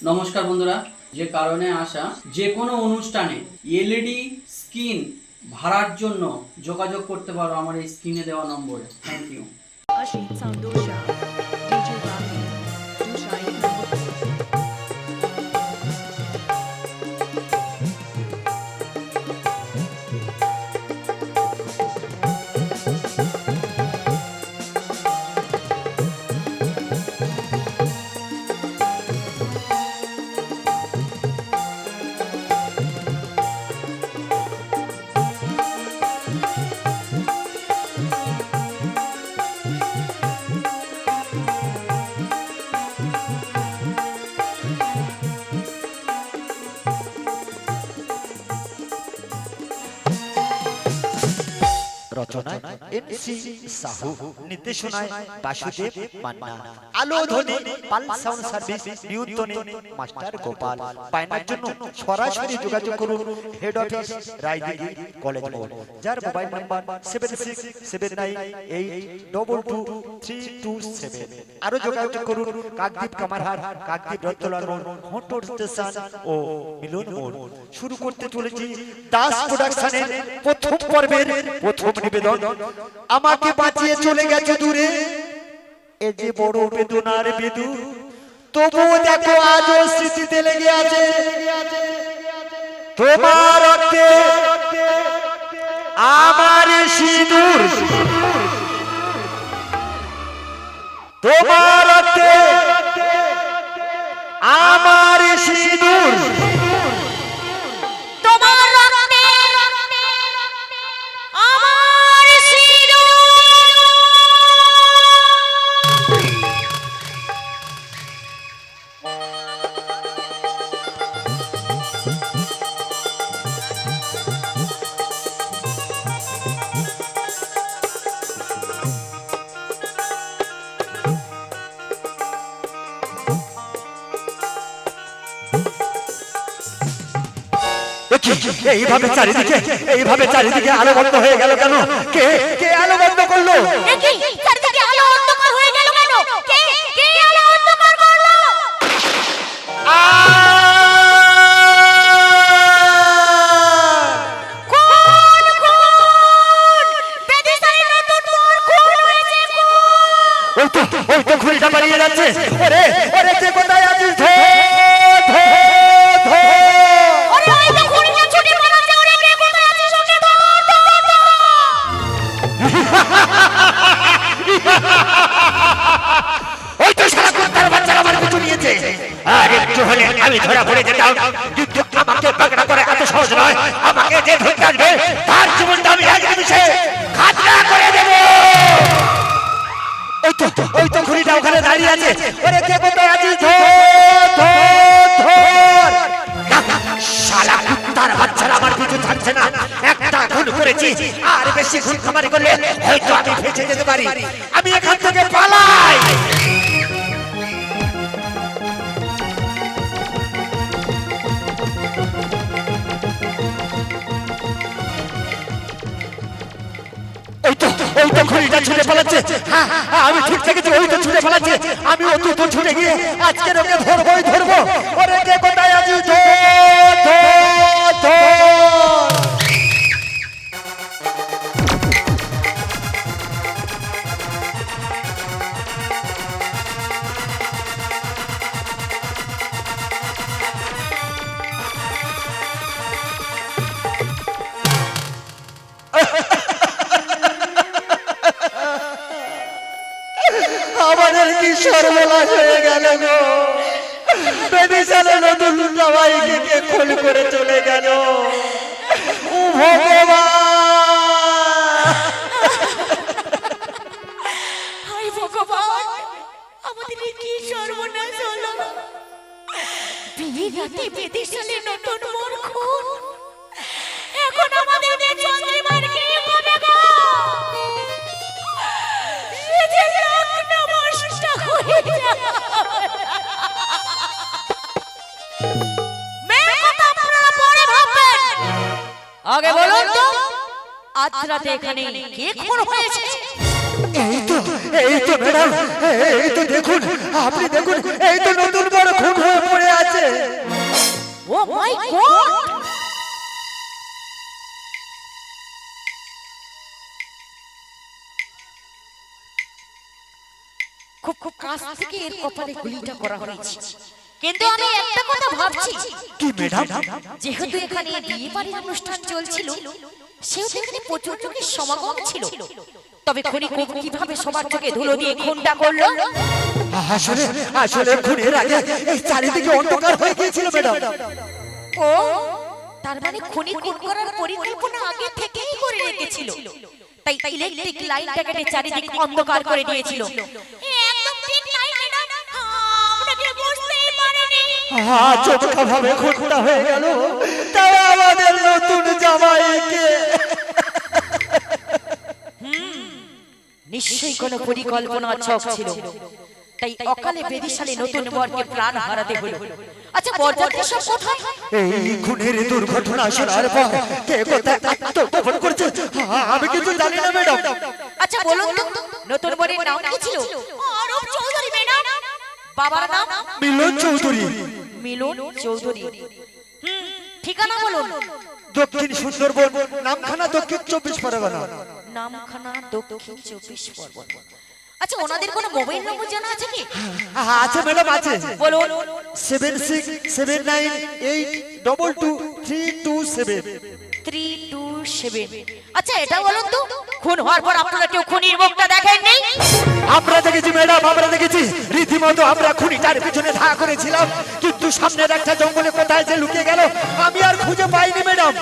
নমস্কার বন্ধুরা, যে কারণে আসা যে কোনো অনুষ্ঠানে এলইডি স্ক্রিন ভাড়ার জন্য যোগাযোগ করতে পারো আমার এই স্ক্রিনে দেওয়া নম্বরে। Thank you. Ashit Sandosha, DJ Ravi, Tushai রচনায় এনসি সাহু, নির্দেশনায় বাসুদেব মান্না, আলো ধ্বনি পাল সাউন্ড সার্ভিস, নিউটনে মাস্টার গোপাল। পায়নার জন্য সরাসরি যোগাযোগ করুন হেড অফিস রায়দিঘি কলেজ মোড়, যার মোবাইল নাম্বার 7679822327। আরো যোগাযোগ করুন কাকদ্বীপ কামারহাট, কাকদ্বীপ রত্তলার মোড়, মোটর স্টেশন ও মিলন মোড়। শুরু করতে চলেছি দাস প্রোডাকশনের প্রথম পর্বের প্রথম নিবেদন। আমাকে বাঁচিয়ে চলে গেছে দূরে, এ যে বড় বেদনার বেদু, তবুও দেখো আজও স্মৃতিতে লেগে আছে তোমার রক্তে আমার সিঁদুর, তোমার রক্তে আমার সিঁদুর, তোমার রক্তে আমার সিঁদুর। এইভাবে চারিদিকে আলো বন্ধ হয়ে গেল কেন? কে কে আলো বন্ধ করলো? দেখি চারিদিকে আলো অন্ধকার হয়ে গেল কেন? কে কে আলো অন্ধকার করলো? কোন কোন বেদিশালী নতুন মোর কোন হয়েছে কোন? ওই তো ঘুড়িটা পালিয়ে যাচ্ছে। ওরে ওরে, কে কোথায় আছিস? ধর ওরে ওই তো ঘুড়িটা ছুটে পালাচ্ছে। ওরে কে কোথায় আছিস? ওকে ধর ধর ধর। ওই তো সারা কুত্তার বাচ্চারা আমার পিছু নিয়েছে। আর একটু হলে আমি ধরা পড়ে যেতাম, কিন্তু আমাকে পাকড়া করে এত সহজ নয়। আমাকে যে ধরতে আসবে তার জীবনটা আমি এক নিমিষে খাতরা করে দেব। ওই তো ঘুড়িটা ওখানে দাঁড়িয়ে আছে। ওরে কে কোথায় আছিস? ধর। শালা কুত্তার বাচ্চারা আমার পিছু ছাড়ছে না। একটা খুন করেছি, আর বেশি খুন খামারি করলে হয়তো আমি ফেঁসে যেতে পারি। আমি এখান থেকে পালাই। ওই তো ঘুড়িটা ছুটে পালাচ্ছে। হ্যাঁ, আমি ঠিক থেকেছি। ওই তো ছুটে পালাচ্ছে। আমি অত তো ছুটে গিয়ে আজকে ওকে ধরবো। ওরে কে কোথায় আছিস? ধর। আমাদের কি সর্বনাশ হয়ে গেল গো! বেবিশালে নতুন সবাইকে কে খুন করে চলে গেল। ও ভগবান! হায় ভগবান, আমাদের কি সর্বনাশ হলো। বিয়ের রাতে বেদিশালী নতুন মোর খুন। এখন আমাদের যে চন্দ্রিমার কি হবে গো? সে যে লগ্ন নষ্ট হয়ে যায়। মেয়ে কথা আপনারা পরে ভাববেন, আগে বলুন তো আজ রাতে এখানে কে খুন হয়েছে? এই তো ম্যাডাম, এই তো দেখুন, আপনি দেখুন, এই তো নতুন বড় খুন হয়ে পড়ে আছে। গড! খুব খুব কাছ থেকে এর কপালে গুলিটা করা হয়েছে, কিন্তু আমি একটা কথা ভাবছি, কি ম্যাডাম? যেহেতু এখানে বিয়ে বাড়ির অনুষ্ঠান চলছিল, সেহেতু এখানে প্রচুর লোকের সমাগম ছিল, তবে খুনি কিভাবে সবার চোখে ধুলো দিয়ে খুনটা করলো? আসলে আসলে খুনের আগে এই চারিদিকে অন্ধকার হয়ে গিয়েছিল ম্যাডাম। ও, তার মানে খুনি খুন করার পরিকল্পনা আগে থেকেই করে রেখেছিল, তাই ইলেকট্রিক লাইনটা কেটে চারিদিক অন্ধকার করে দিয়েছিল। একদম ঠিক তাই ম্যাডাম, আমরা কি বুঝতেই পারিনি। চমৎকার ভাবে খুনটা হয়ে গেল, তাই আমাদের নতুন জামাইকে। নিশ্চয়ই কোনো পরিকল্পনা ছক ছিল, তাই অকালে বেদিশালী নতুন বরকে প্রাণ হারাতে হলো। আচ্ছা, বরযাত্রী সব কোথায়? এই খুনের দুর্ঘটনা শোনার পর কে কোথায় আত্মগোপন করছে আমি কিছু জানি না ম্যাডাম। আচ্ছা বলুন তো, নতুন বরের নাম কি ছিল? অরূপ চৌধুরী ম্যাডাম। বাবার নাম? মিলন চৌধুরী। মিলন চৌধুরী। ঠিকানা বলুন। দক্ষিণ সুন্দরবন, নামখানা, দক্ষিণ 24 পরগনা। নামখানা, দক্ষিণ 24 পরগনা। আচ্ছা, ওনাদের কোনো মোবাইল নম্বর জানা আছে কি? আছে ম্যাডাম, আছে। বলুন। 7679822327 327। আচ্ছা, এটা বলুন তো, খুন হওয়ার পর আপনারা কেউ খুনির মুখটা দেখেননি? আমরা দেখেছি ম্যাডাম, আমরা দেখেছি। রীতিমতো আমরা খুনিটার পিছনে ধাওয়া করেছিলাম, কিন্তু সামনের একটা জঙ্গলে কোথায় যে লুকিয়ে গেল আমি আর খুঁজে পাইনি ম্যাডাম।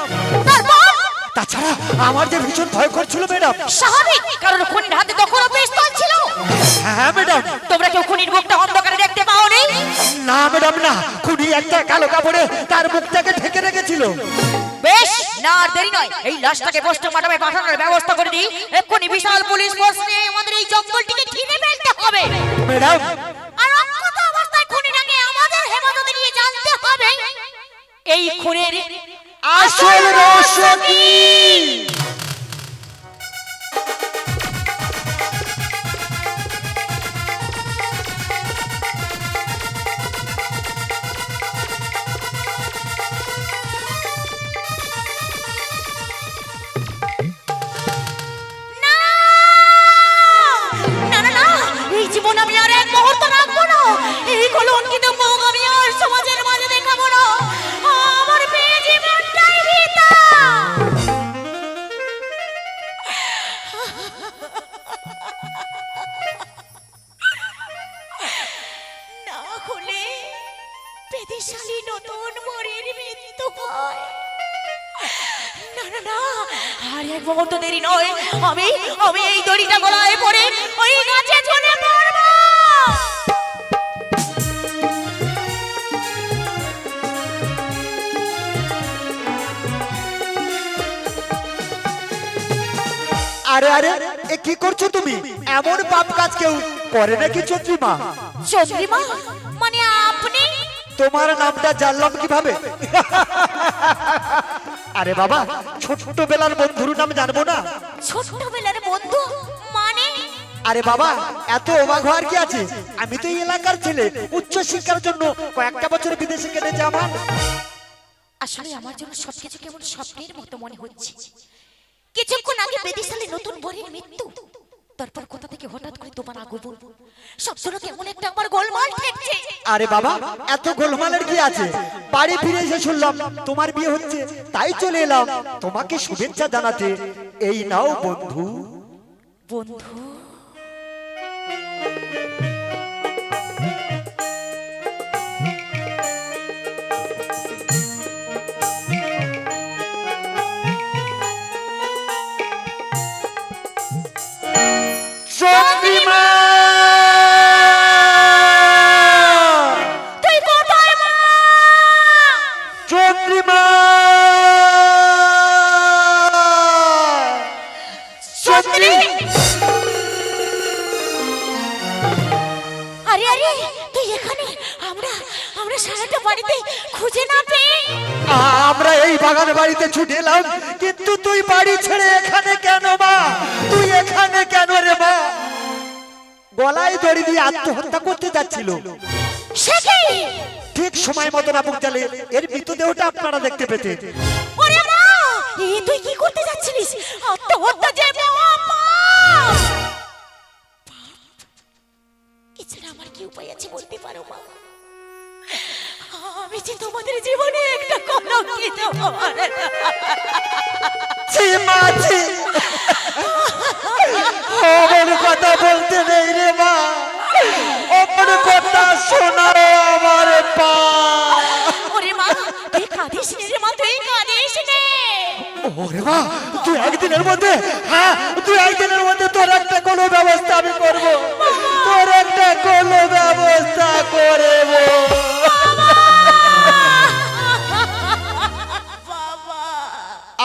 তাছাড়া আমার যে ভীষণ ভয় করছিল ম্যাডাম। স্বাভাবিক, কারণ খুনির হাতে তখন পিস্তল ছিল। হ্যাঁ ম্যাডাম। তোমরা কেউ খুনির মুখটা অন্ধকারে দেখতে পাওনি? না ম্যাডাম, না। খুনি একটা কালো কাপড়ে তার মুখটাকে ঢেকে রেখেছিল। বেশ, না আর দেরি নয়, এই লাশটাকে পোস্টমর্টমে পাঠানোর ব্যবস্থা করে দিই। এক্ষুনি বিশাল পুলিশ ফোর্স নিয়ে আমাদের এই জঙ্গলটিকে ঘিরে ফেলতে হবে ম্যাডাম। আর অক্ষত অবস্থায় খুনিটাকে আমাদের হেফাজতে নিয়ে জানতে হবে এই খুনের আসল রহস্য কি। না না না, এই জীবন আমি আর এক মুহূর্ত রাখবো না। এই কলঙ্কিত মুখ আমি আর সমাজের মাঝে দেখাবো না। আমার মেয়ে জীবনটাই বৃথা। না হলে বেদিশালী নতুন বরের মৃত্যু হয়। না না না, আর এক মুহূর্ত দেরি নয়, আমি আমি এই দড়িটা গলায় পরে ওই গাছে ঝুলে পড়ব। আরে আরে, এ কি করছো তুমি? এমন পাপ কাজ কেউ করে নাকি চন্দ্রিমা? চন্দ্রিমা মানে আপনি? তোমার নামটা জানলাম কিভাবে? আরে বাবা, ছোট্টবেলার বন্ধুর নাম জানবো না? ছোটবেলার বন্ধু মানে? আরে বাবা, এত অবাক হওয়ার কি আছে? আমি তো এই এলাকার ছেলে, উচ্চ শিক্ষার জন্য কয়েকটা বছর বিদেশে কেটেছে আমার। আসলে আমার জন্য সবকিছু কেমন স্বপ্নের মতো মনে হচ্ছে। কিছুক্ষণ আগে বেদিশালী নতুন বরের মৃত্যু, তারপর কোথা থেকে হঠাৎ করে তোমার আগমন, সবসময় কেমন একটা আমার গোলমাল ঠেকছে। আরে বাবা, এত গোলমালের কি আছে? বাড়ি ফিরে এসে শুনলাম তোমার বিয়ে হচ্ছে, তাই চলে এলাম তোমাকে শুভেচ্ছা জানাতে। এই নাও বন্ধু। বন্ধু? চন্দ্রিমা, তুই কোথায় মা? চন্দ্রিমা, চন্দ্রি! আরে আরে, তুই এখানে? আমরা আমরা সারাটা বাড়িতে খুঁজে না পেয়ে আমরা এই বাগান বাড়িতে ছুটে এলাম, কিন্তু তুই বাড়ি ছেড়ে এখানে কেন মা? তুই এখানে কেন রে মা? গলায় দড়ি দিয়ে আত্মহত্যা করতে যাচ্ছিল। সে কি? ঠিক ঠিক সময় মতো না পৌঁছালে এর মৃতদেহটা আপনারা দেখতে পেতেন। ওরে মা, তুই কি করতে যাচ্ছিস? আত্মহত্যা যে মহা এছাড়া আমার কি উপায় আছে বলতে পারো মা? আমি যে তোমাদের জীবনে একটা কলঙ্কিত। ছি মা, ছি। অমন কথা বলতে নেই রে মা, অমন কথা শোনাও আমার পা। ওরে মা, তুই কাঁদিস নে রে মা, তুই কাঁদিস নে। ওরে মা, তুই একদিনের মধ্যে, হ্যাঁ তুই একদিনের মধ্যে তোর একটা কোনো ব্যবস্থা আমি করব, তোর একটা কোনো ব্যবস্থা করব।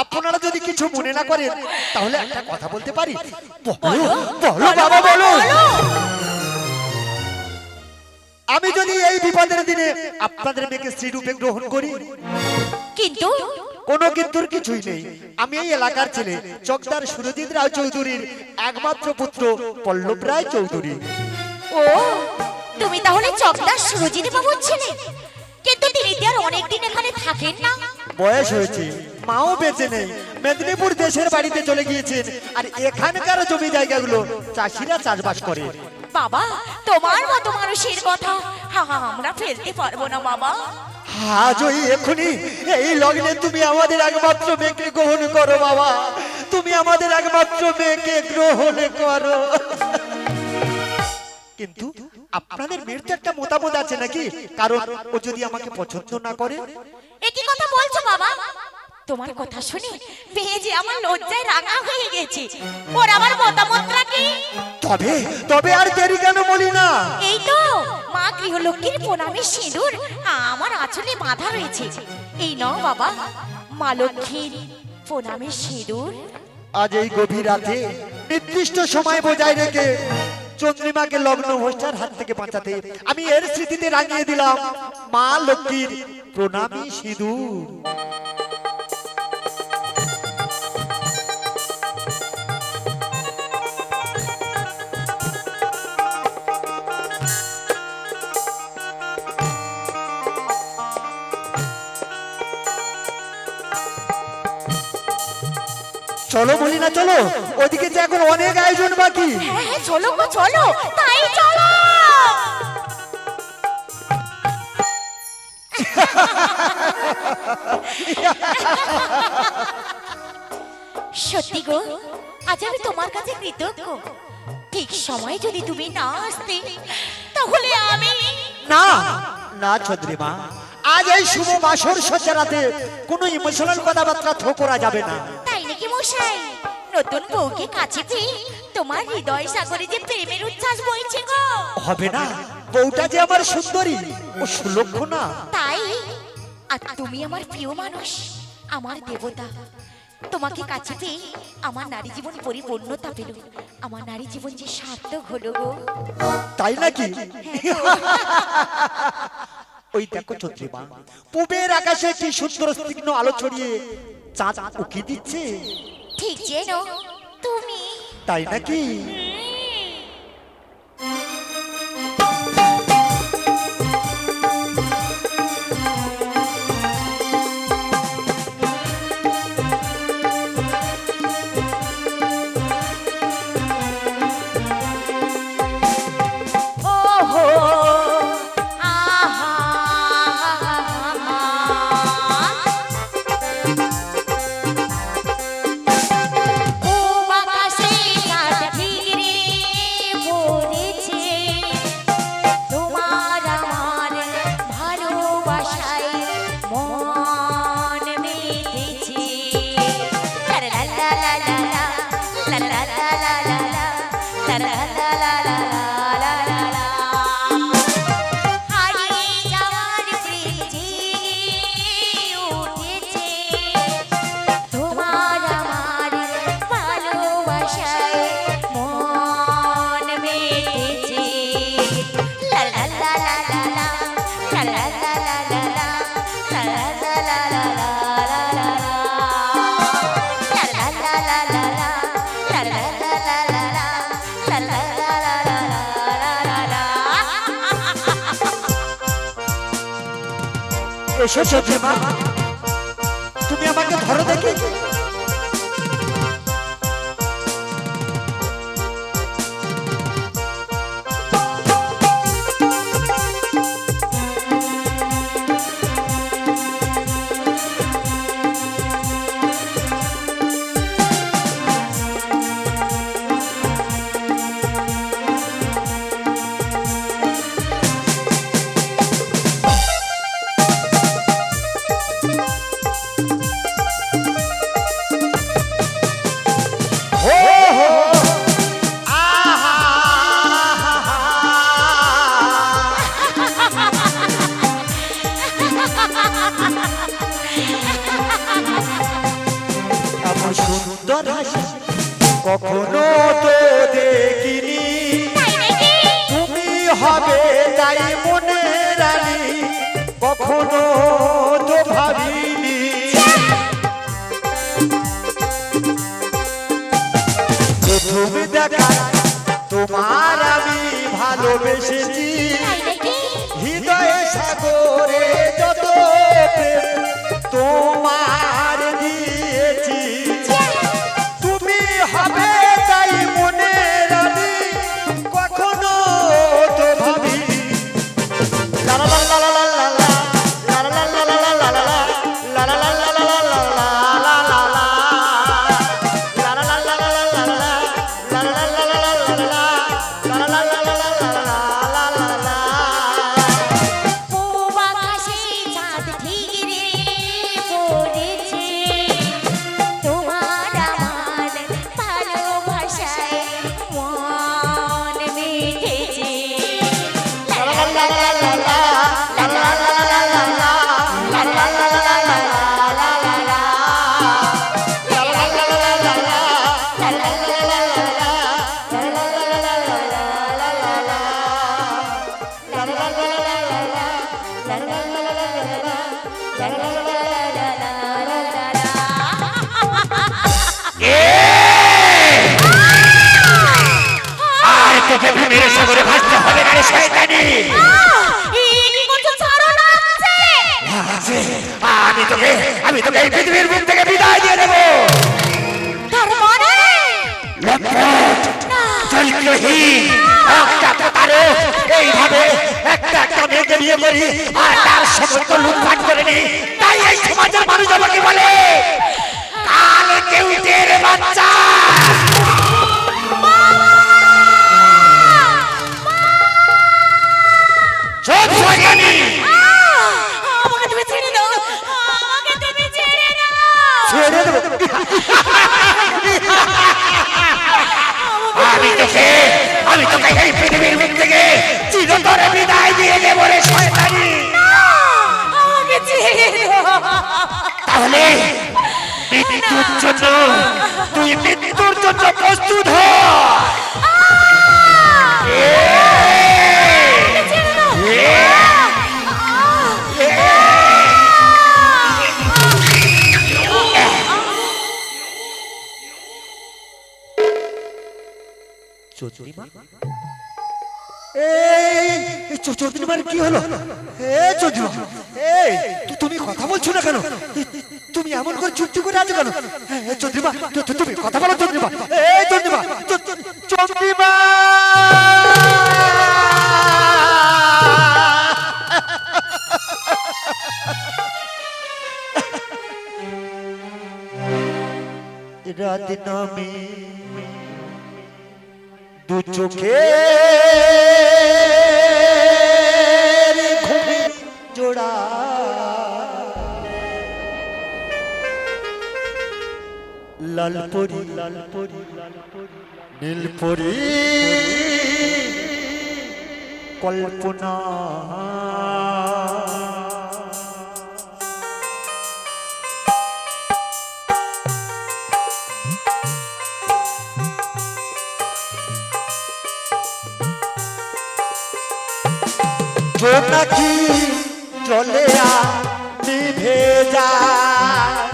আপনারা যদি কিছু মনে না করেন তাহলে একটা কথা বলতে পারি? বলো বলো বাবা, বলো। আমি যদি এই বিপদের দিনে আপনাদের মেয়েকে স্ত্রীরূপে গ্রহণ করি, কিন্তু কোনো কিন্তুর কিছুই নেই। আমি এই এলাকার ছেলে চকদার সুরজিৎ রায় চৌধুরীর একমাত্র পুত্র পল্লব রায় চৌধুরী। ও, তুমি তাহলে চকদার সুরজিৎ বাবুর ছেলে? কিন্তু তিনি তো আর অনেকদিন এখানে থাকেন না। বয়স হয়েছে, মাও বেঁচে নেই, মেদিনীপুর দেশের বাড়িতে চলে গিয়েছেন। আর এখানকার জমি জায়গাগুলো চাষিরা চাষবাস করে। বাবা, তোমার মতো মানুষের কথা আমরা ফেলতে পারবো না বাবা। আজ ওই এখনই এই লগ্নে তুমি আমাদের একমাত্র মেয়েকে গ্রহণ করো বাবা, তুমি আমাদের একমাত্র মেয়েকে গ্রহণ করো। কিন্তু আপনাদের মেয়ের তো একটা মতামত আছে নাকি? কারণ ও যদি আমাকে পছন্দ না করে। একই কথা বলছো বাবা? তোমার কথা শুনে মেয়ে যে আমার লজ্জায় রাঙা হয়ে গেছে। ওর আমার মতামতটা কি? তবে তবে আর দেরি কেন বলি না? এই তো মা গৃহলক্ষ্মীর প্রণামী সিঁদুর আমার আঁচলে বাঁধা রয়েছে। এই নাও বাবা, মা লক্ষ্মীর প্রণামী সিঁদুর। আজ এই গভীর রাতে নির্দিষ্ট সময় বজায় রেখে চন্দ্রিমাকে লগ্ন ভ্রষ্টার হাত থেকে বাঁচাতে আমি এর স্মৃতিতে রাঙিয়ে দিলাম মা লক্ষ্মীর প্রণামী সিঁদুর। চলো বলি না, চলো ওদিকে যে এখন অনেক আয়োজন বাকি। হ্যাঁ হ্যাঁ, চলো গো চলো, তাই চলো। সত্যি গো, আজ আমি তোমার কাছে কৃতজ্ঞ। ঠিক সময় যদি তুমি না আসতে তাহলে আমি। না না চন্দ্রিমা, আজ এই শুভ বাসর সজ্জারাতে কোনো ইমোশনাল কথাবার্তা থো করা যাবে না। তাই নাকি মশাই? নতুন বউকে কাছে পেয়ে তোমার হৃদয় সাগরে যে প্রেমের উচ্ছ্বাস বইছে গো। হবে না, বউটা যে আমার সুন্দরী ও সুলক্ষণা। তাই আর তুমি আমার প্রিয় মানুষ, আমার দেবতা। তোমাকে কাছে পেয়ে আমার নারী জীবন পরিপূর্ণতা পেল, আমার নারী জীবন যে সার্থক হলো গো। তাই নাকি? ওই দেখো চন্দ্রিমা, পূবের আকাশে কি সুন্দর তীক্ষ্ণ আলো ছড়িয়ে চাঁদ উকি দিচ্ছে। ঠিক যেন তুমি। তাই নাকি? ওহো আহা, ও আকাশে চাঁদ এসো চন্দ্রিমা, তুমি আমাকে ধরো দেখি। সুন্দর হাসি কখনো তো দেখিনি, তুমি হবে তাই মনে রানী, কখনো তো ভাবিনি। প্রথম দেখা তোমার আমি ভালোবেসেছি, হৃদয়ে সাগরে যত প্রেম তোমার দিয়েছি, তুমি হবে তাই মনে রানী, কখনো তো ভাবিনি। লা লা লা লা লা লা লা লা লা লা লা লা লা লা লা লা লা আমি তোকে এই পৃথিবীর বুক থেকে বিদায় দিয়ে দেব। চরিত্রহীন একটা প্রতারক এইভাবে একটা মেয়েকে বিয়ে করি আর তার সমস্ত লুটপাট করে নি, তাই এই সমাজের মানুষ আমাকে বলে কাল কেউটের বাচ্চা। সব জানি আমি তোকে এই পৃথিবীর মুখ থেকে চিরতরে বিদায় দিয়ে দেব রে শয়তানি। তাহলে মৃত্যুর জন্য তুই মৃত্যুর জন্য প্রস্তুত হ। চৌধুরীমার কি হলো? তুমি কথা বলছো না কেন? তুমি এমন করে চুপ চুপ করে আছো কেন? চৌধুরীমা তুমি কথা বলো। চৌধুরীমা চৌধুরীমা রাত নামে দু চোখে ঘুমে জোড়া, লালপরি নীলপরি কল্পনা, নাকি চলে নিভে যায়,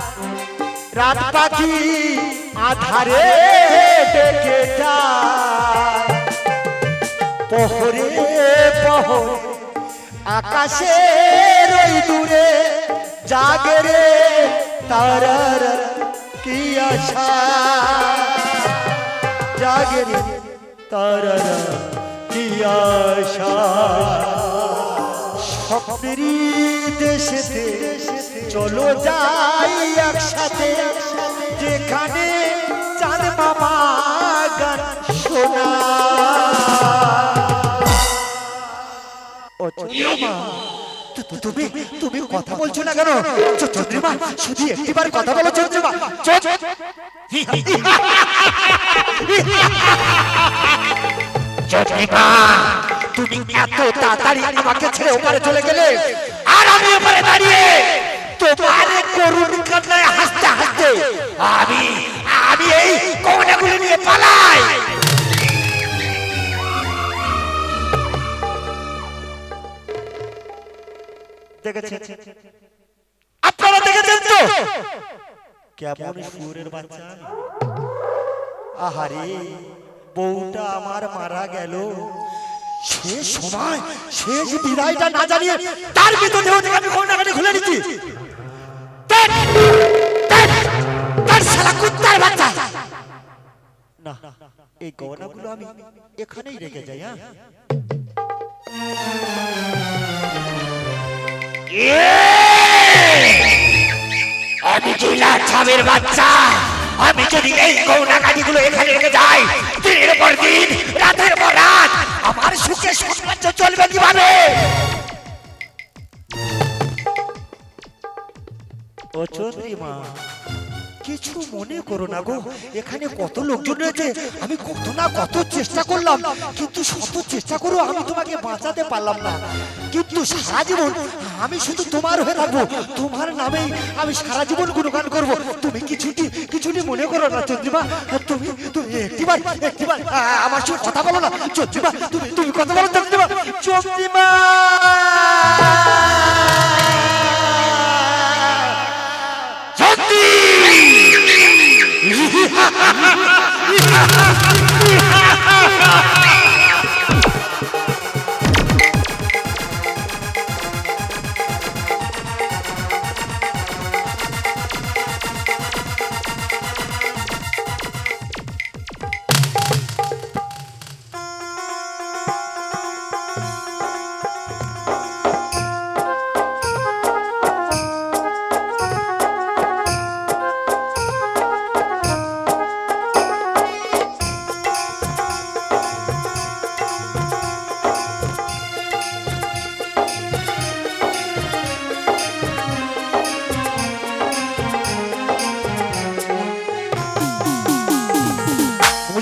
রাত পাখি আধারে ডেকে যায়, প্রহরে প্রহর আকাশের ওই দূরে জাগে রে তারার কি আশা জাগে রে তারার কি আশা স্বপ্নেরই দেশেতে চলো যাই একসাথে যেখানে চাঁদ মামা গান শোনা ও চন্দ্রিমা তুমি তুমি কথা বলছো না কেন চন্দ্রিমা শুধু একটিবার কথা বলো চন্দ্রিমা চন্দ্রিমা তুমি এত তাড়াতাড়ি আমাকে ছেড়ে ওপারে চলে গেলে আর আমি ওপারে দাঁড়িয়ে তোমার করুণ কান্নায় হাসতে হাসতে আমি আমি এই কন্যাগুলো নিয়ে পালাই দেখেছেন আপনারা দেখেছেন তো কেমন শুয়োরের বাচ্চা আহারে বউটা আমার মারা গেল শেষ সময় শেষ বিদায়টা না জানিয়ে তার ভিতর দেহ থেকে আমি কন্যাকাটি খুলে নিচ্ছি তার শালা কুত্তার বাচ্চা না এই গয়নাগুলো আমি এখানেই রেখে যাই হ্যাঁ আমি জিলা ছাবের বাচ্চা আমি যদি এই গয়নাগাড়িগুলো এখানে রেখে যাই দিনের পর দিন রাতের পর রাত আমার সুখে সৌন্দর্য চলবে কিভাবে ও চন্দ্রিমা কিছু মনে করো না গো এখানে কত লোকজন রয়েছে আমি কত না কত চেষ্টা করলাম কিন্তু শত চেষ্টা করেও আমি তোমাকে বাঁচাতে পারলাম না কিন্তু সারা জীবন আমি শুধু তোমার হয়ে থাকবো তোমার নামেই আমি সারা জীবন গুণগান করবো তুমি কিছুটি মনে করো না চন্দ্রিমা তুমি তুমি একটিবার আমার সঙ্গে কথা বলো না চন্দ্রিমা তুমি কথা বলো চন্দ্রিমা চন্দ্রিমা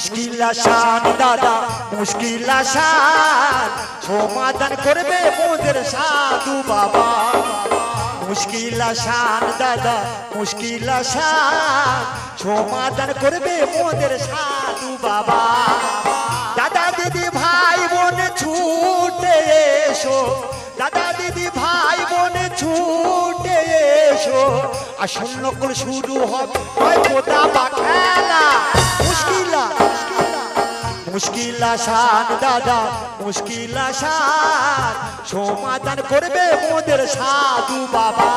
মুশকিল আসান দাদা মুশকিল আসান সমাধান করবে মোদের সাধু বাবা মুশকিল আসান দাদা মুশকিল আসান সমাধান করবে মোদের সাধু বাবা দাদা দিদি ভাই বোন ছুটে এসো দাদা দিদি ভাই বোন ছুটে এসো আসল নকল শুরু হবে কোথা বা খেলা মুশকিল আসান দাদা মুশকিল আসান সমাধান করবে মোদের সাধু বাবা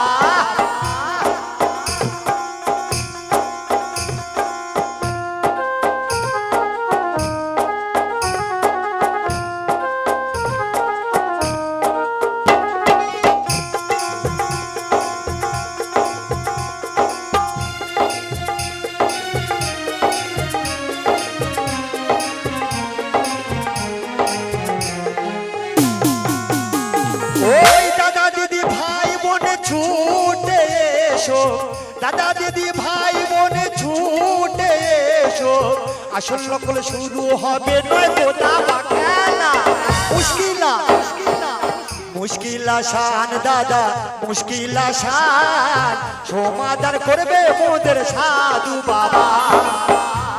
দাদা দিদি ভাই বোনে ছুটে এসো আসল নকল শুরু হবে নয় কোথা বা খেলা মুশকিল আসান দাদা মুশকিল আসান সমাধান করবে মোদের সাধু বাবা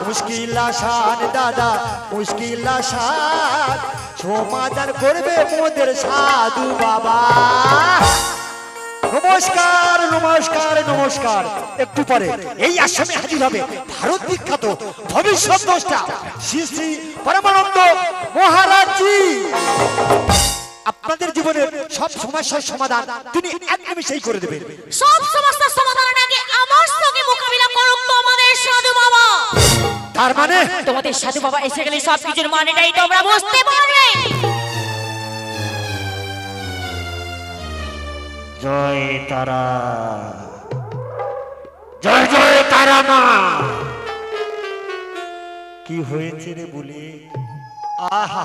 মুশকিল আসান দাদা মুশকিল আসান সমাধান করবে মোদের সাধু বাবা নমস্কার নমস্কার নমস্কার একটু পরে এই আশ্রমে হাজির হবে ভারত বিখ্যাত ভবিষ্যৎ দ্রষ্টা শ্রী শ্রী পরমানন্দ মহারাজ জি আপনাদের জীবনের সব সমস্যার সমাধান তিনি এক নিমিষেই করে দেবেন। সব সমস্যার সমাধানের আগে আমার সঙ্গে মোকাবিলা করুক তোমাদের সাধু বাবা। তার মানে তোমাদের সাধু বাবা এসে গেলে সব কিছুর মানেটাই তোমরা বুঝতে পারবে। জয় তারা, জয় জয় তারা মা। কি হয়েছে রে বলে? আহা,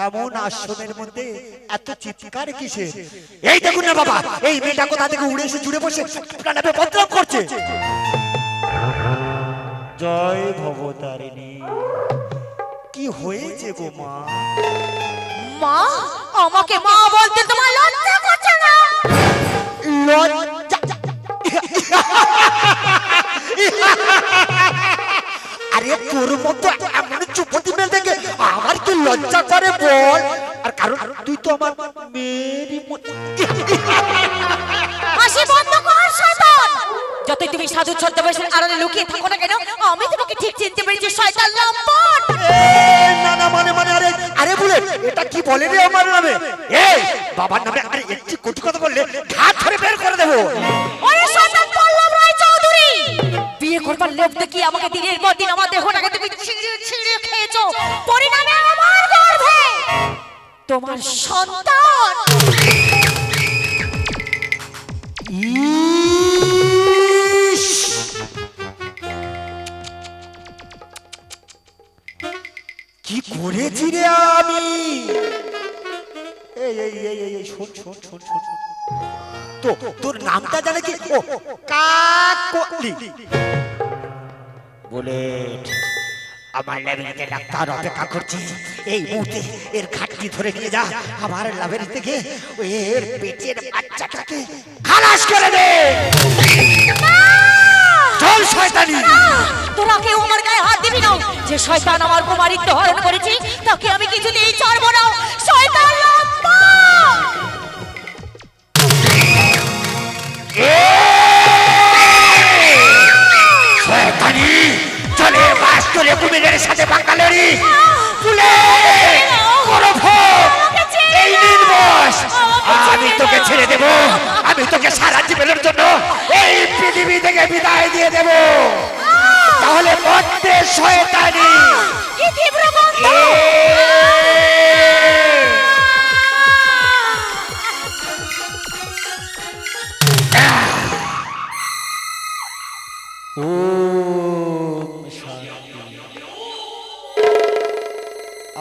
এমন আশ্রমের মধ্যে এত চিৎকার কিসে? এই দেখুন না বাবা, এই মেয়েটা কোথা থেকে উড়ে এসে জুড়ে বসে প্রাণাবে বদনাম করছে। জয় ভবতারিণী, কি হয়েছে গো মা? মা, আমাকে মা বলতে তোমার লজ্জা করছে না? লজ্জা? আরে তোর মতো এমন চুপতি মেয়ে দেখে আমার কি লজ্জা করে বল? আর কারণ তুই তো আমার মেয়েরই হাসি বন্ধ কর শয়তান। যতই তুমি সাধু ছদ্মবেশের আড়ালে লুকিয়ে থাকো না কেন, আমি তোমাকে ঠিক চিনতে পেরেছি শয়তান লম্পট। না না মানে মানে আরে আরে বলে এটা কি বলে রে আমার নামে? এই বাবার নামে আরে একটি কটু কথা বললে ঘাট ধরে বের করে দেবো। ওরে শয়তান পল্লব রায় চৌধুরী, বিয়ে করবার লোভ দেখিয়ে আমাকে দিনের পর দিন আমার দেহটাকে তুমি ছিঁড়ে ছিঁড়ে খেয়েছো। পরিণামে আমার গর্ভে তোমার সন্তান। ইস! কি করেছি রে আমি? এই এই এই এই শোন শোন শোন শোন শোন। তো তোর নামটা জানে কি? ও কাকলি বলে আমার লাইব্রেরিতে ডাক্তার অপেক্ষা করছে। এই মুহূর্তে এর ঘাটটি ধরে নিয়ে যা আমার লাইব্রেরি থেকে এর পেটের বাচ্চাটাকে খালাস করে দে। চল শয়তানি! তোরা কেউ আমার গায়ে হাত দিবি না। যে শয়তান আমার কুমারিত্ব হরণ করেছে তাকে আমি কিছুতেই ছাড়বো না। শয়তান লম্পট! শয়তানি চলে বাস চলে কুমিরের সাথে বাঙ্গালোরি ফুলে করভ এই নির্বস। আমি তোকে ছেড়ে দেব, আমি তোকে সারা জীবনের জন্য এই পৃথিবী থেকে বিদায় দিয়ে দেব। তাহলে মরতে শয়তানি। কি তীব্র গন্ধ!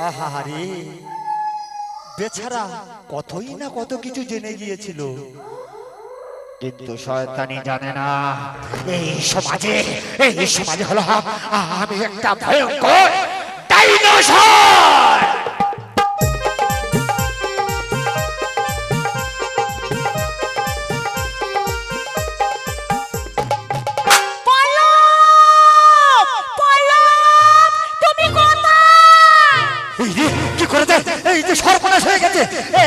আহারে বেচারা কতই না কত কিছু জেনে গিয়েছিল, কিন্তু শয়তানি জানে না এই সমাজে হলো আমি একটা ভয়ঙ্কর ডাইনোসর। কি করে দেয়? এই যে সর্বনাশ হয়ে গেছে,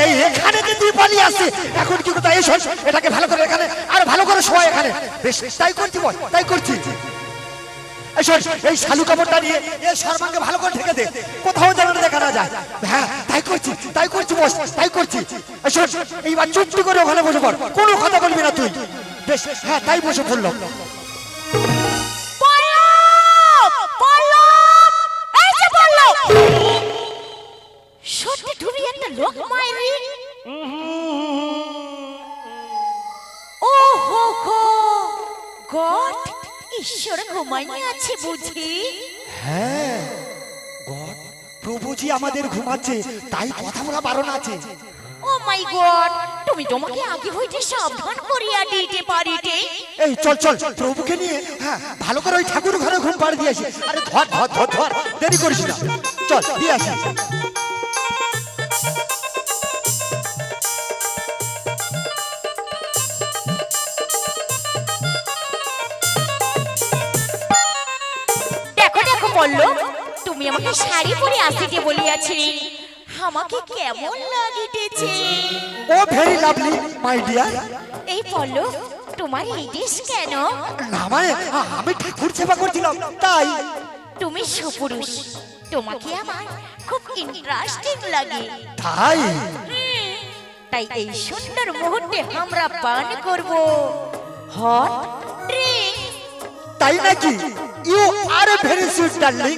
এই এখানে যে তুই পালিয়ে আসছে, এখন কি কথা? এই শোন, এটাকে ভালো করে এখানে আর ভালো করে শোয়া এখানে। বেশ তাই করছি বল, তাই করছি। এই শোন, এই শালু কাপড়টা নিয়ে এই সর্বাঙ্গে ভালো করে ঢেকে দে, কোথাও যেন দেখা না যায়। হ্যাঁ তাই করছি বস, তাই করছি। এই শোন, এইবার চুপটি করে ওখানে বসে পড়, কোনো কথা বলবি না তুই। বেশ হ্যাঁ তাই বসে পড়লাম। সত্যি তুমি একটা লোক মাইরি। ও হো হো গড, ঈশ্বর ঘুমাইনি আছে বুঝি? হ্যাঁ গড, প্রভুজি আমাদের ঘুমাচ্ছে, তাই কথা বলা বারণ আছে। ও মাই গড, তুমি তোমাকে আগে হইতে সাবধান করিয়া দিতে পারিতে। এই চল চল প্রভুকে নিয়ে হ্যাঁ ভালো করে ওই ঠাকুর ঘরে ঘুম পাড়ি দিয়ে আসি। আরে ধর ধর ধর ধর, দেরি করিস না, চল দিয়ে আসি। দেখো দেখো বললো, তুমি আমাকে শাড়ি পরে আসিতে বলিয়াছিলে, আমাকে কেমন লাগিতেছে? ও ভেরি লাভলি মাই ডিয়ার। এই বললো, তোমার এই দেশ কেন? না মানে আমি ঠাকুর সেবা করছিলাম তাই। তুমি সুপুরুষ, তোমাকে আমার খুব ইন্টারেস্টিং লাগে। তাই তাই এই সুন্দর মুহূর্তে আমরা পান করব হট ড্রিঙ্ক। তাই নাকি? You are a very sweet darling.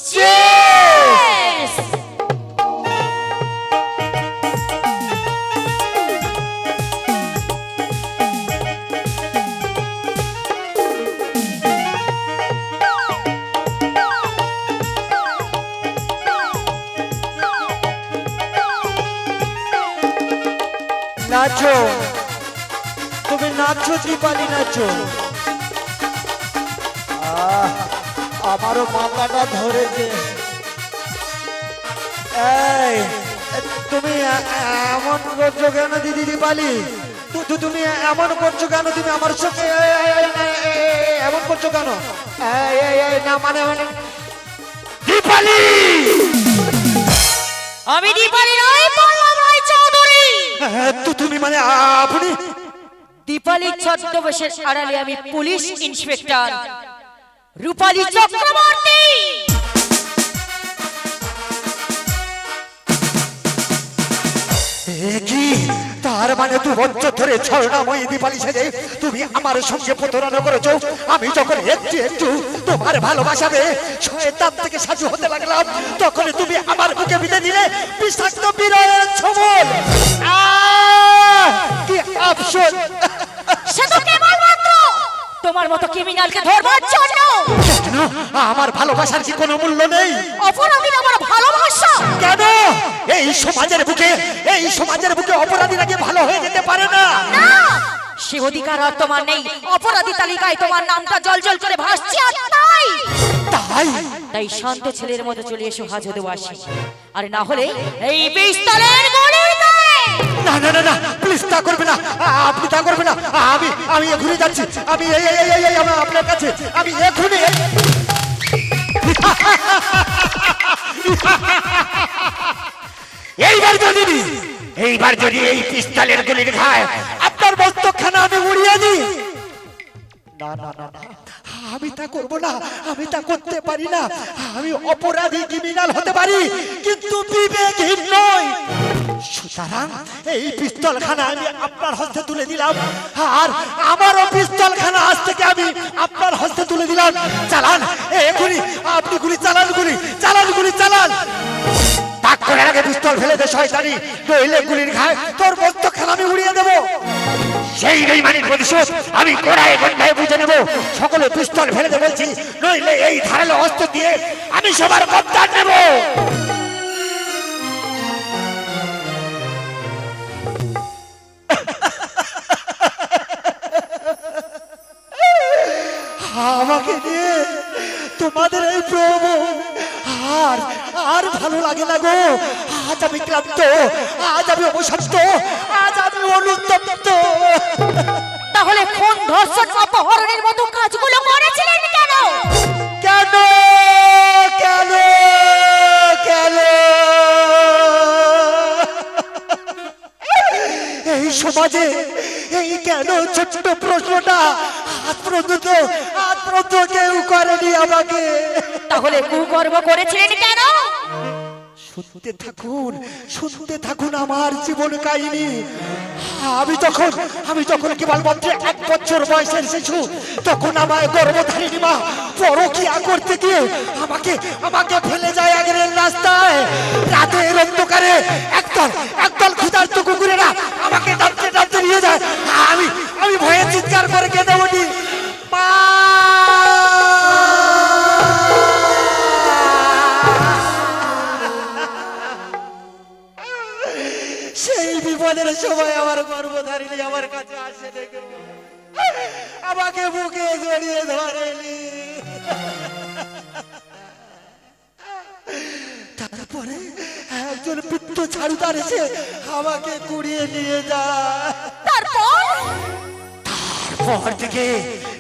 Cheers. নাচো, তুমি নাচো দীপালি, নাচো। আমারও মাথাটা ধরেছে। এই তুমি এমন করছো কেন দিদি দীপালি? তুমি এমন করছো কেন? তুমি আমার সাথে এমন করছো কেন? না মানে দীপালি, আমি দীপালি নই, পল্লব রায় চৌধুরী। তুমি মানে আপনি? দীপালি ছদ্মবেশের আড়ালে আমি পুলিশ ইন্সপেক্টর রূপালী চক্রবর্তী। কি তার মানে 2 বছর ধরে ছলনাময়ী দীপালি সেজে তুমি আমার সঙ্গে প্রতারণা করেছো? আমি যখন একটু একটু তোমার ভালোবাসাবে শয়তান থেকে সাজু হতে লাগলাম, তখন তুমি আমার বুকে বিঁধে দিলে বিষাক্ত বিরয়ের ছবল। কি আফসোস! সে তো কেবলমাত্র তোমার মতো ক্রিমিনালকে ধরবার জন্য। কেন? আমার ভালোবাসার কি কোনো মূল্য নেই? অপরাধী আমার ভালোবাসা। কেন? এই সমাজের বুকে অপরাধীরা কি ভালো হয়ে যেতে পারে না? না, সে অধিকার আর তোমার নেই। অপরাধী তালিকায় তোমার নামটা জলজল করে ভাসছে, আর তাই শান্ত ছেলের মতো চলে এসো হাজতে বাসি। আর না হলে এই পিস্তলের গুলির দায়ে। না না না না, প্লিজ তা করবে না, আপনি তা করবে না। আমি এখনই যাচ্ছি, আমি আপনার কাছে, আমি এখনই। এইবার যদি এই পিস্তলের গুলির ঘায় আপনার মস্তকখানা আমি উড়িয়ে দিই। না না না না, আমি তা করব না, আমি তা করতে পারি না। আমি অপরাধী ক্রিমিনাল হতে পারি, কিন্তু বিবেকহীন নই। সুতরাং এই পিস্তলখানা আমি আপনার হস্তে তুলে দিলাম, আর আমারও পিস্তলখানা আজ থেকে আমি আপনার হস্তে তুলে দিলাম। চালান এখনই, আপনি গুলি চালান, গুলি চালান। তাক করে আগে পিস্তল ফেলে দে শয়তানি, নইলে গুলির ঘায়ে তোর মস্তকখানা আমি উড়িয়ে দেব। সেই বেঈমানির প্রতিশোধ আমি কোড়ায় গন্ডায় বুঝে নেব। সকলে পিস্তল ফেলে দে বলছি, নইলে এই ধারালো অস্ত্র দিয়ে আমি সবার গদ্দার নেব। আমাকে নিয়ে তোমাদের এই প্রভু আর আর ভালো লাগে না গো। আজ আমি ক্লান্ত, আজ আমি অবসাদ, আজ আমি অনুতপ্ত। তাহলে খুন, ধর্ষণ, অপহরণের মতো কাজগুলো করেছিলেন কেন? কেন কেন কেন? এই সমাজে এই কেন ছোট্ট প্রশ্নটা আজ পর্যন্ত কেউ করেনি আমাকে। তাহলে কুকর্ম করেছিলেন কেন? শুনতে থাকুন আমার জীবন কাহিনী। আমি যখন কেবলমাত্র 1 বছর বয়সের শিশু, তখন আমায় গর্ভধারিণী মা পরকীয়া করতে গিয়ে আমাকে ফেলে যায় আগের রাস্তায়। রাতের অন্ধকারে একদল ক্ষুধার্ত কুকুরেরা আমাকে টানতে নিয়ে যায়। আমি ভয়ে চিৎকার করে কেঁদে উঠি, মা। সেই বিপদের সময় আমার গর্ভধারিণী আমার কাছে আসে, দেখো আমাকে বুকে জড়িয়ে ধরেনি। তারপরে একজন বৃদ্ধ ঝাড়ুদার এসে আমাকে কুড়িয়ে নিয়ে যায়। তারপর থেকে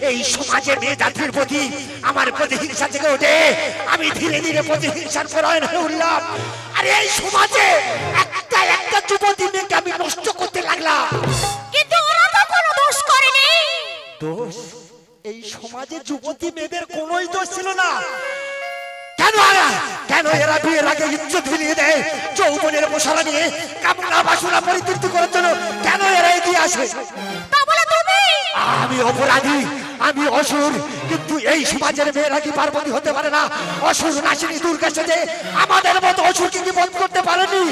এই সমাজের মেয়ে জাতির প্রতি আমার প্রতিহিংসা থেকে ওঠে। আমি ধীরে ধীরে প্রতিহিংসার পরায়ণ হয়ে উঠলাম। আর এই সমাজে একটা যুবতী মেয়েকে আমি নষ্ট করতে লাগলাম। কিন্তু ওরা তো কোনো দোষ করেনি। দোষ? এই সমাজে যুবতী মেয়েদের কোনোই দোষ ছিল না। কেন? কেন এরা বিয়ের আগে ইজ্জত ফিরিয়ে দেয়? যৌবনের মশালা নিয়ে কামনা বাসনা পরিতৃপ্তি করার জন্য কেন এরা এগিয়ে আসে? তা বলে তুমি আমি অপরাধী, আমি অসুর, কিন্তু এই সমাজের মেয়েরা কি পার্বতী হতে পারে না? অসুর নাসিনী দুর্গা সেজে আমাদের মতো অসুরকে কি বধ করতে পারেনি?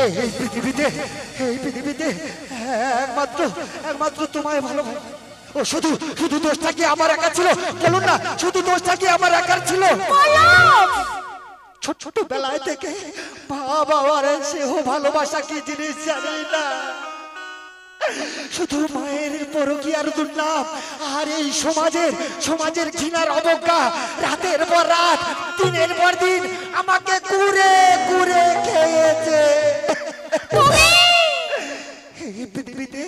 এই পৃথিবীতে একমাত্র তোমায় ভালো। ও শুধু দোষটা কি আমার একা ছিল? বলুন না, শুধু দোষটা কি আমার একার ছিল? ছোট বেলায় থেকে বাবার সেও ভালোবাসা কি জিনিস জানি না। শুধু মায়ের পরকীয়ার দুর্নাম আর এই সমাজের ঘৃণার অবজ্ঞা রাতের পর রাত দিনের পর দিন আমাকে কুরে কুরে খেয়েছে। এই পৃথিবীতে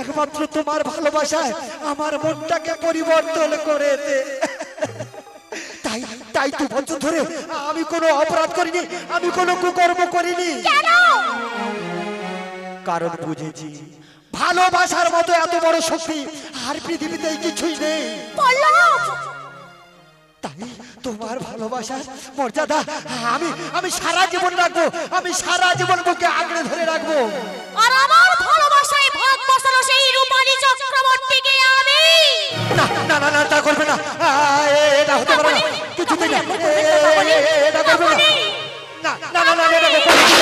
একমাত্র তোমার ভালোবাসায় আমার মনটাকে পরিবর্তন করেছে। তাই 2 বছর ধরে আমি কোনো অপরাধ করিনি, আমি কোনো কুকর্ম করিনি। কারণ বুঝেছি ভালোবাসার মতো এত বড় শক্তি আর পৃথিবীতে কিছুই নেই। তাই তোমার ভালোবাসার মর্যাদা আমি সারা জীবন রাখবো, আমি সারা জীবন বুকে আঁকড়ে ধরে রাখবো। আর আমার ভালোবাসায় ভাগ বসানো সেই রূপালী চক্রবর্তীকে আমি না তা করবে না, এটা হতে পারে না, কিছুতেই না, এটা করবে না, না এটা করবে না।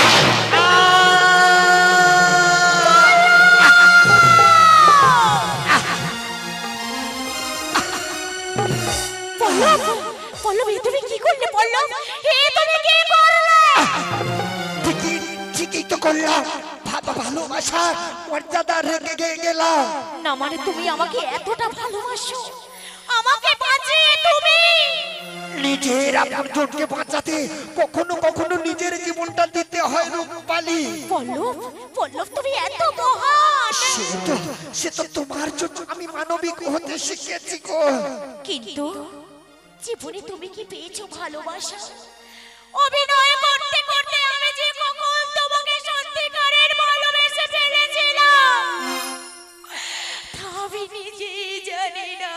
পল্লব, তুমি কি করলে? পল্লব, তুমি কি করলে? ঠিকই তো করলাম, ভালোবাসার মর্যাদা রেখে গেলাম। না মানে তুমি আমাকে এতটা ভালোবাসো, আমাকে বাঁচিয়ে তুমি নিজের আপনজনকে বাঁচাতে কখনো নিজের জীবনটা দিতে হয় রূপালী। পল্লব তুমি এত মহান। সে তো তোমার জন্য আমি মানবিক হতে শিখেছি গো। কিন্তু জীবনে তুমি কি পেয়েছো ভালোবাসা? অভিনয় করতে করতে আমি যে কখন তোমাকে সত্যিকারের ভালোবেসে ফেলেছিলাম তা আমি নিজেই জানি না।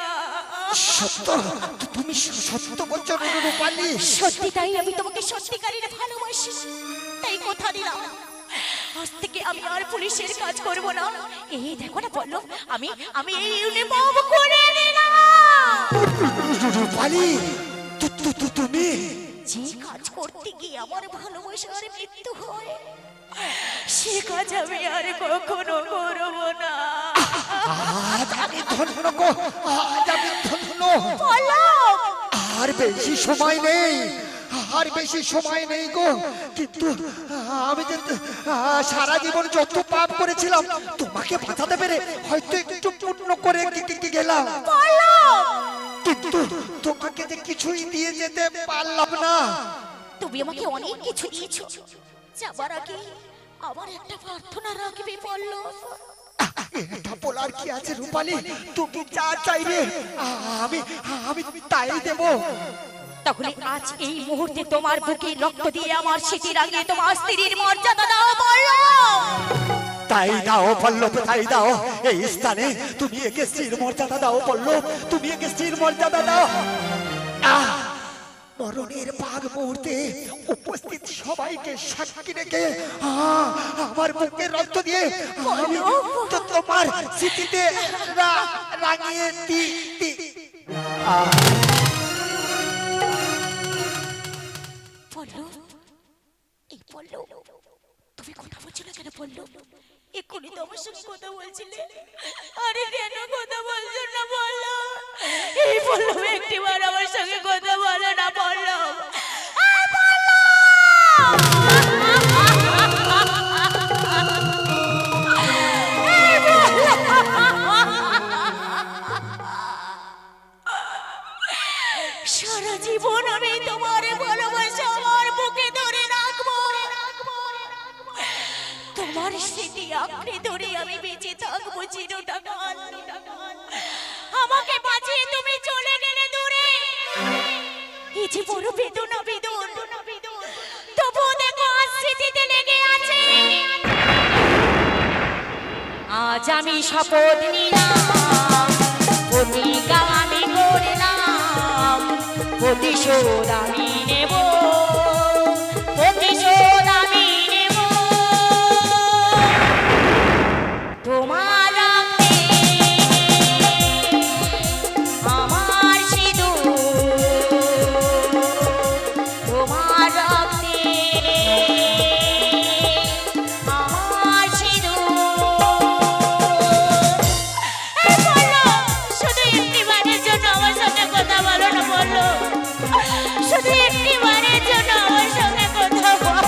তুমি সত্য বলছো রূপালী? সত্যি, তাই আমি তোমাকে সত্যিকারের ভালোবাসি। তাই কথা দিলাম আজ থেকে আমি আর পুলিশের কাজ করব না। এই দেখো না পল্লব, আমি এই ইউনিফর্ম করে নিলাম। রূপালী, তুমি যে কাজ করতে গিয়ে আমার ভালোবাসার মৃত্যু হয় সে কাজ আমি আর কখনো করব না। আজ আমি ধন্য গো, আজ আমি ধন্য। পল্লব, আর বেশি সময় নেই গো। কিন্তু আমি যে সারা জীবন যত পাপ করেছিলাম তোমাকে বাঁচাতে পেরে হয়তো একটু পূর্ণ করে গেলাম, কিন্তু তোমাকে যে কিছুই দিয়ে যেতে পারলাম না। তুমি আমাকে অনেক কিছু দিয়েছো, যাবার আগে আমার একটা প্রার্থনা রাখবে পল্লব। এটা বলার কি আছে রূপালী? তুমি যা চাইবে আমি তাই দেব। তাহলে আজ এই মুহূর্তে তোমার বুকে রক্ত দিয়ে আমার স্মৃতি রাঙিয়ে তোমার স্ত্রীর মর্যাদা দাও পল্লব। তাই দাও পল্লব, তাই দাও। এই স্থানে তুমি একে স্ত্রীর মর্যাদা দাও পল্লব, তুমি একে স্ত্রীর মর্যাদা দাও। মরণের ভাগ মুহূর্তে উপস্থিত সবাইকে সাক্ষী রেখে আমার বুকে রক্ত দিয়ে আমি তো তোমার স্মৃতিতে রাঙিয়ে পল্লব, তুমি কথা বলছো না কেন? পল্লব, এক্ষুনি তো আমার সঙ্গে কথা বলছিলে, আরে কেন কথা বলছো না? পল্লব, এই পল্লব একটিবার আমার সঙ্গে কথা বলে না। পল্লব, সারা জীবন আমি তোমার ভালোবাসা আমার বুকে ধরে রাখবো, তোমার স্মৃতি আঁকড়ে ধরে আমি বেঁচে থাকবো চিরকাল। আমাকে বাঁচিয়ে তুমি চলে গেলে দূরে, এই যে বড় বেদনা তবুও দেখো আজ স্মৃতিতে লেগে আছে। আজ আমি শপথ নিলাম, প্রতিজ্ঞা আমি করলাম, প্রতিশোধ আমি নেব, প্রতিশোধ আমি নেব। তোমার রক্তে আমার সিঁদুর, তোমার রক্তে আমার সিঁদুর। এই বললো, শুধু একটিবারের জন্য আমার সঙ্গে কথা বলো না, বললো শুধু একটিবারের জন্য আমার সঙ্গে কথা বলো।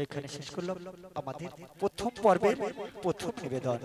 এখানে শেষ করলাম আমাদের প্রথম পর্বের প্রথম নিবেদন।